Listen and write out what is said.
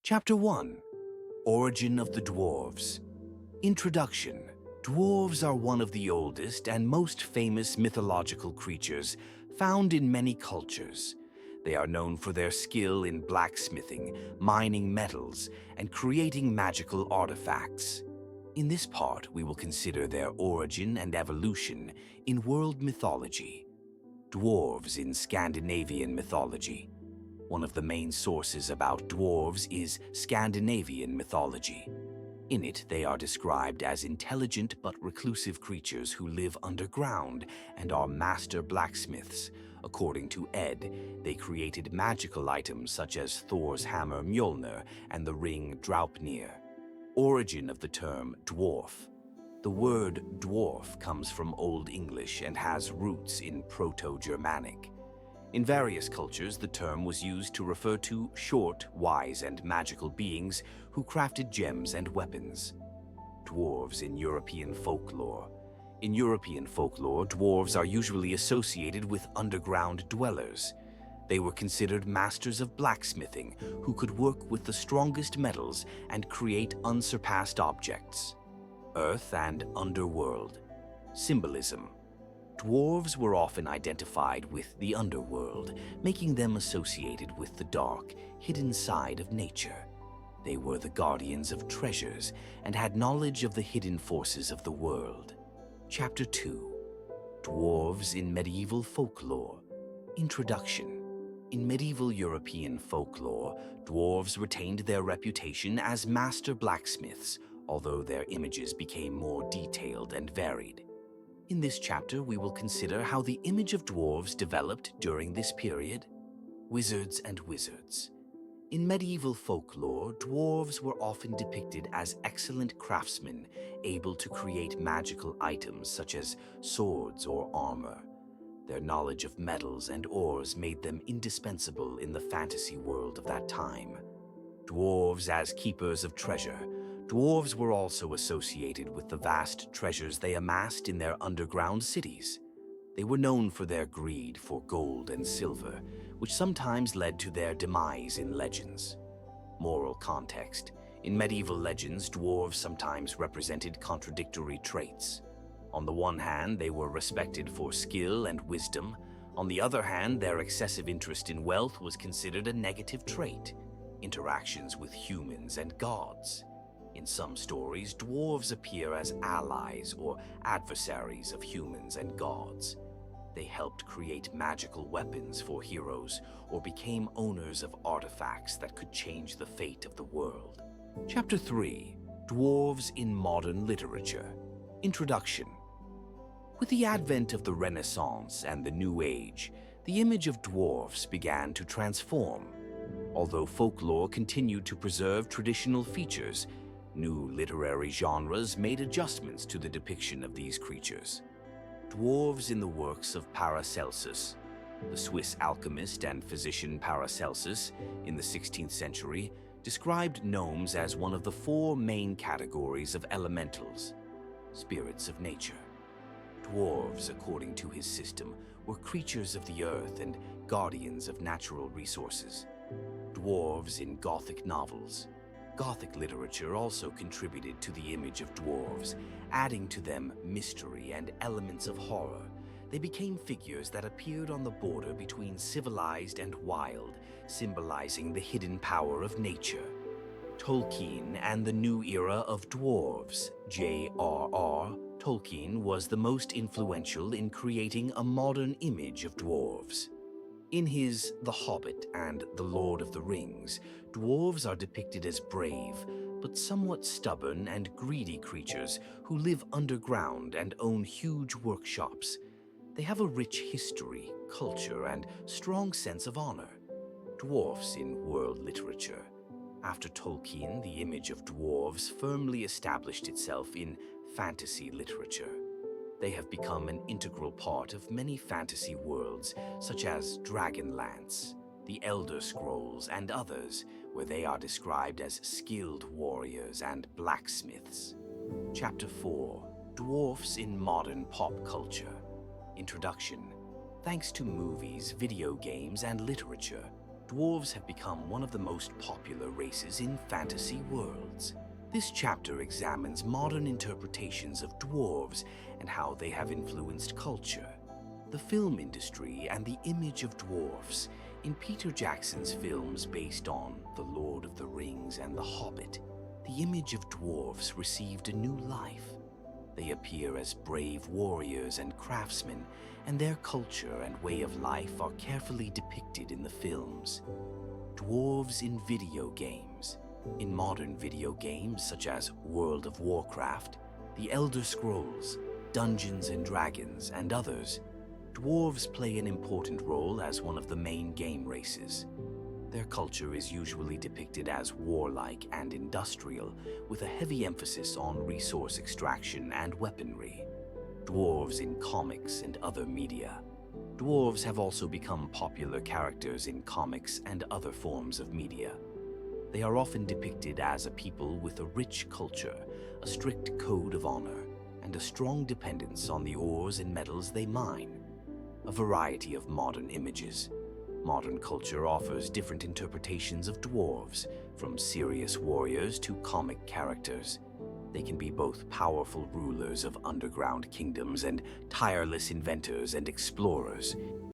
Chapter 1. Origin of the Dwarves. Introduction. Dwarves are one of the oldest and most famous mythological creatures found in many cultures. They are known for their skill in blacksmithing, mining metals, and creating magical artifacts. In this part, we will consider their origin and evolution in world mythology. Dwarves in Scandinavian mythology. One of the main sources about dwarves is Scandinavian mythology. In it, they are described as intelligent but reclusive creatures who live underground and are master blacksmiths. According to Ed, they created magical items such as Thor's hammer Mjolnir and the ring Draupnir. Origin of the term dwarf. The word dwarf comes from Old English and has roots in Proto-Germanic. In various cultures, the term was used to refer to short, wise, and magical beings who crafted gems and weapons. Dwarves in European folklore. In European folklore, dwarves are usually associated with underground dwellers. They were considered masters of blacksmithing who could work with the strongest metals and create unsurpassed objects. Earth and underworld. Symbolism. Dwarves were often identified with the underworld, making them associated with the dark, hidden side of nature. They were the guardians of treasures and had knowledge of the hidden forces of the world. Chapter 2. Dwarves in Medieval Folklore. Introduction. In medieval European folklore, dwarves retained their reputation as master blacksmiths, although their images became more detailed and varied. In this chapter, we will consider how the image of dwarves developed during this period. Wizards and wizards. In medieval folklore, dwarves were often depicted as excellent craftsmen, able to create magical items such as swords or armor. Their knowledge of metals and ores made them indispensable in the fantasy world of that time. Dwarves as keepers of treasure. Dwarves were also associated with the vast treasures they amassed in their underground cities. They were known for their greed for gold and silver, which sometimes led to their demise in legends. Moral context. In medieval legends, dwarves sometimes represented contradictory traits. On the one hand, they were respected for skill and wisdom. On the other hand, their excessive interest in wealth was considered a negative trait. Interactions with humans and gods. In some stories, dwarves appear as allies or adversaries of humans and gods. They helped create magical weapons for heroes or became owners of artifacts that could change the fate of the world. Chapter 3. Dwarves in Modern Literature. Introduction. With the advent of the Renaissance and the New Age, the image of dwarfs began to transform. Although folklore continued to preserve traditional features, new literary genres made adjustments to the depiction of these creatures. Dwarves in the works of Paracelsus. The Swiss alchemist and physician Paracelsus, in the 16th century, described gnomes as one of the four main categories of elementals, spirits of nature. Dwarves, according to his system, were creatures of the earth and guardians of natural resources. Dwarves in Gothic novels. Gothic literature also contributed to the image of dwarves, adding to them mystery and elements of horror. They became figures that appeared on the border between civilized and wild, symbolizing the hidden power of nature. Tolkien and the New Era of Dwarves. J.R.R. Tolkien was the most influential in creating a modern image of dwarves. In his The Hobbit and The Lord of the Rings, dwarves are depicted as brave, but somewhat stubborn and greedy creatures who live underground and own huge workshops. They have a rich history, culture, and strong sense of honor. Dwarfs in world literature. After Tolkien, the image of dwarves firmly established itself in fantasy literature. They have become an integral part of many fantasy worlds, such as Dragonlance, the Elder Scrolls, and others, where they are described as skilled warriors and blacksmiths. Chapter 4. Dwarfs in Modern Pop Culture. Introduction. Thanks to movies, video games, and literature, Dwarves have become one of the most popular races in fantasy worlds. This chapter examines modern interpretations of dwarves and how they have influenced culture, the film industry, and the image of dwarfs. In Peter Jackson's films based on The Lord of the Rings and The Hobbit, the image of dwarves received a new life. They appear as brave warriors and craftsmen, and their culture and way of life are carefully depicted in the films. Dwarves in video games. In modern video games such as World of Warcraft, The Elder Scrolls, Dungeons and Dragons, and others, dwarves play an important role as one of the main game races. Their culture is usually depicted as warlike and industrial, with a heavy emphasis on resource extraction and weaponry. Dwarves in comics and other media. Dwarves have also become popular characters in comics and other forms of media. They are often depicted as a people with a rich culture, a strict code of honor, and a strong dependence on the ores and metals they mine. A variety of modern images. Modern culture offers different interpretations of dwarves, from serious warriors to comic characters. They can be both powerful rulers of underground kingdoms and tireless inventors and explorers.